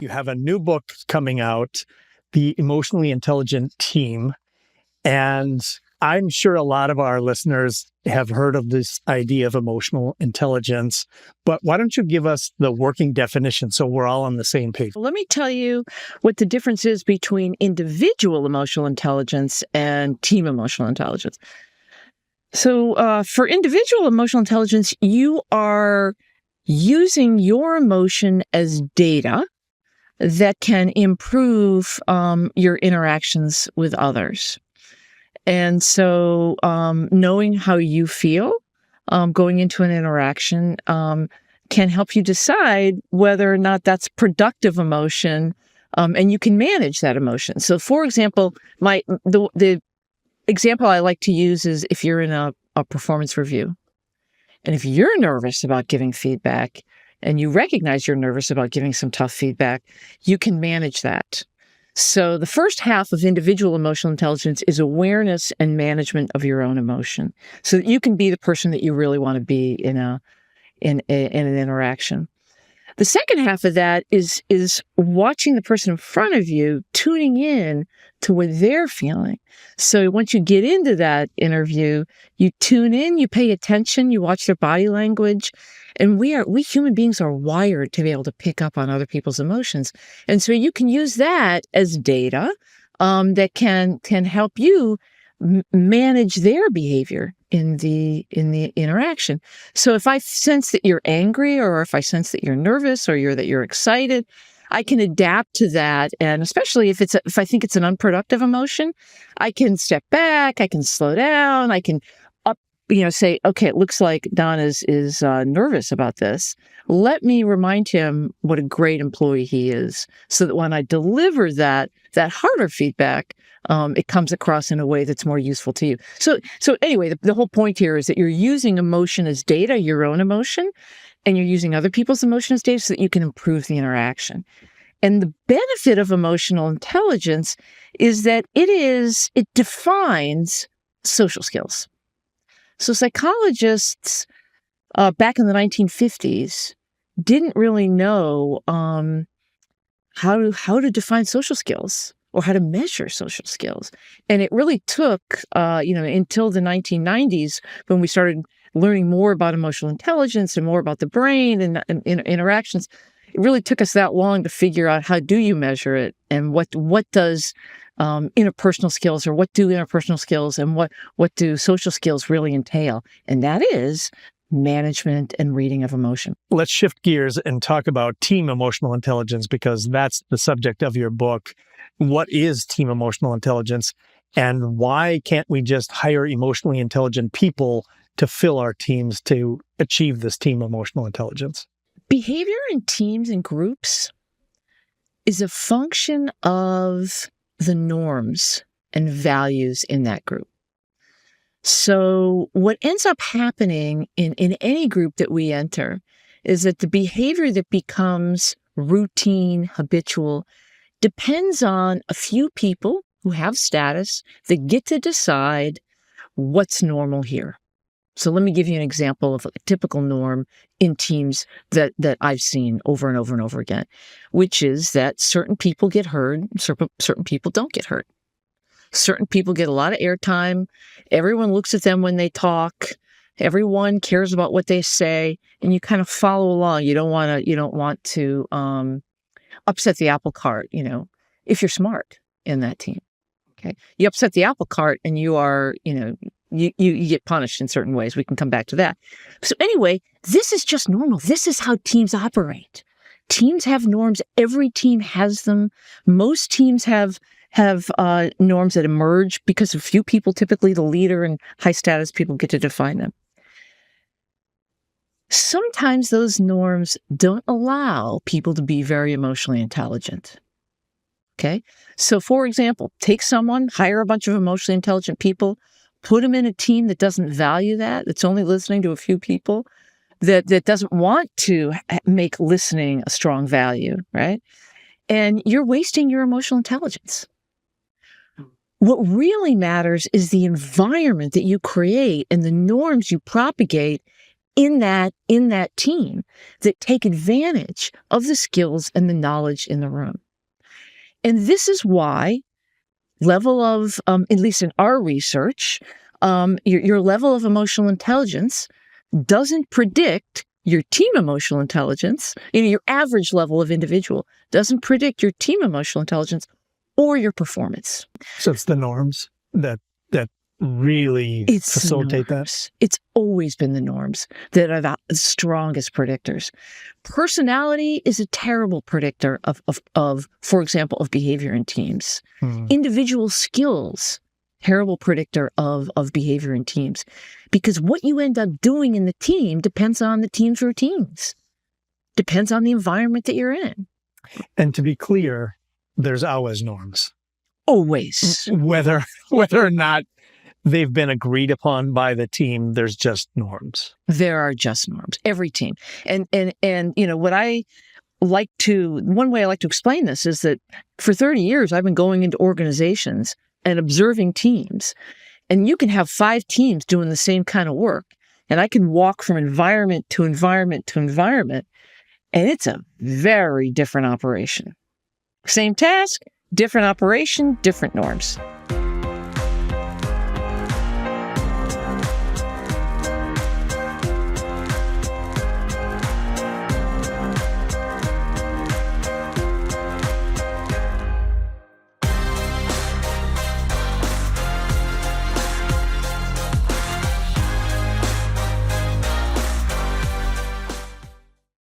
You have a new book coming out, The Emotionally Intelligent Team. And I'm sure a lot of our listeners have heard of this idea of emotional intelligence, but why don't you give us the working definition so we're all on the same page? Let me tell you what the difference is between individual emotional intelligence and team emotional intelligence. So for individual emotional intelligence, you are using your emotion as data that can improve your interactions with others. And so knowing how you feel going into an interaction can help you decide whether or not that's productive emotion, and you can manage that emotion. So for example, the example I like to use is if you're in a performance review, and if you're nervous about giving feedback and you recognize you're nervous about giving some tough feedback, you can manage that. So the first half of individual emotional intelligence is awareness and management of your own emotion so that you can be the person that you really want to be in an interaction. The second half of that is watching the person in front of you, tuning in to what they're feeling. So once you get into that interview, you tune in, you pay attention, you watch their body language. And we human beings are wired to be able to pick up on other people's emotions. And so you can use that as data that can help you manage their behavior in the interaction. So if I sense that you're angry, or if I sense that you're nervous, or that you're excited, I can adapt to that. And especially if I think it's an unproductive emotion, I can step back, I can slow down, I can say, okay, it looks like Don is nervous about this. Let me remind him what a great employee he is, so that when I deliver that harder feedback, it comes across in a way that's more useful to you. So anyway, the whole point here is that you're using emotion as data, your own emotion, and you're using other people's emotion as data so that you can improve the interaction. And the benefit of emotional intelligence is that it defines social skills. So psychologists back in the 1950s didn't really know how to define social skills or how to measure social skills. And it really took, until the 1990s when we started learning more about emotional intelligence and more about the brain and interactions. It really took us that long to figure out how do you measure it, and what does interpersonal skills, or what do interpersonal skills and what do social skills really entail? And that is management and reading of emotion. Let's shift gears and talk about team emotional intelligence, because that's the subject of your book. What is team emotional intelligence, and why can't we just hire emotionally intelligent people to fill our teams to achieve this team emotional intelligence? Behavior in teams and groups is a function of the norms and values in that group. So what ends up happening in any group that we enter is that the behavior that becomes routine, habitual, depends on a few people who have status that get to decide what's normal here. So let me give you an example of a typical norm in teams that I've seen over and over and over again, which is that certain people get heard, certain people don't get heard. Certain people get a lot of airtime. Everyone looks at them when they talk. Everyone cares about what they say, and you kind of follow along. You don't want to upset the apple cart, if you're smart in that team. Okay. You upset the apple cart and you are, you get punished in certain ways. We can come back to that. So anyway, this is just normal. This is how teams operate. Teams have norms. Every team has them. Most teams have norms that emerge because a few people, typically the leader and high status people, get to define them. Sometimes those norms don't allow people to be very emotionally intelligent. Okay. So for example, take someone, hire a bunch of emotionally intelligent people, put them in a team that doesn't value that's only listening to a few people, that doesn't want to make listening a strong value, right? And you're wasting your emotional intelligence. What really matters is the environment that you create and the norms you propagate in that team that take advantage of the skills and the knowledge in the room. And this is why level of, at least in our research, your level of emotional intelligence doesn't predict your team emotional intelligence. Your average level of individual doesn't predict your team emotional intelligence or your performance. So it's the norms that really facilitate that. It's always been the norms that are the strongest predictors. Personality is a terrible predictor of for example, of behavior in teams. Individual skills, terrible predictor of behavior in teams, because what you end up doing in the team depends on the team's routines, depends on the environment that you're in. And to be clear, there's always norms. Always. Whether or not they've been agreed upon by the team, there's just norms. There are just norms. Every team. And what one way I like to explain this is that for 30 years, I've been going into organizations and observing teams. And you can have 5 teams doing the same kind of work. And I can walk from environment to environment to environment. And it's a very different operation. Same task, different operation, different norms.